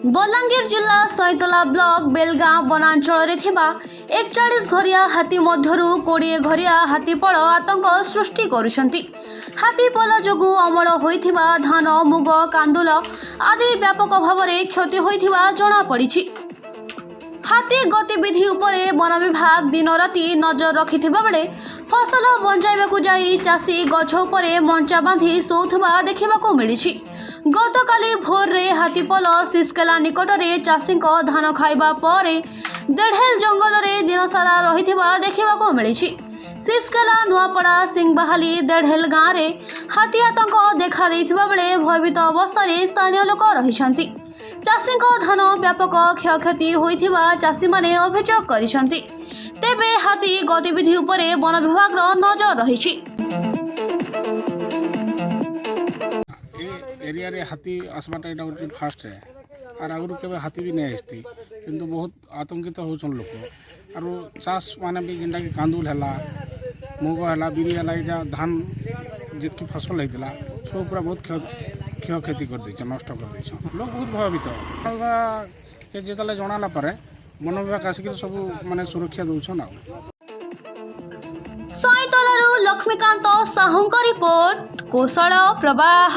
बलांगीर जिला सैतला ब्लॉक बेलगाँ वनांचल 41 घरिया हाथी मध्यरु 20 घरिया हाथीपल आतंक सृष्टि करुछंती। हाथीपल जोगु अमल होइथिबा धान मुग कांदुल आदि व्यापक भाव में क्षति होइथिबा जणा पड़िछि। हाथी गतिविधि उपरे वन विभाग दिन राति नजर रखिथिबा बेले फसल बंचाइबाकू जाई चाषी गछ उपरे मंचा बांधी शोथुबा देखिबाकू मिलिछि। गतकाली भोर रे हाथीपल सिसकेला निकट में चाषी धान खाइबा परे देढ़ेल जंगल में दिनसारा रहिथिबा देखिबाकू मिलिछि। सिसकेला नुआपड़ा सिंहबाहाली देढ़ेल गाँव में हाथी आतंक देखा देइथिबा बेले भयभीत अवस्था स्थानीय लोक रहिछंती। चाषी धान व्यापक क्षयक्षति होइथिबा चाषी माने अभियोग करिसंती। तेबे हाथी गतिविधि उपरे वन विभाग नजर रहिछि। एरिया रे हाथी आसबाटा एटा गोटे फास्ट है और आगु केबे हाथी भी नहीं आसती किंतु बहुत आतंकित होछन लोक और चाष माने भी जिंदा कि कांदुल हला मुग हला बिरी हला एटा धान जितकी फसल होइतला सब पूरा बहुत क्षयक्षति कर दैछ नष्ट कर दैछ। लोक बहुत प्रभावित के जेतले जणा ना पारे मन विभाग आसिक सब माने सुरक्षा दउछन। सैतलारू लक्ष्मीकांत साहुंक रिपोर्ट कोसळ प्रवाह।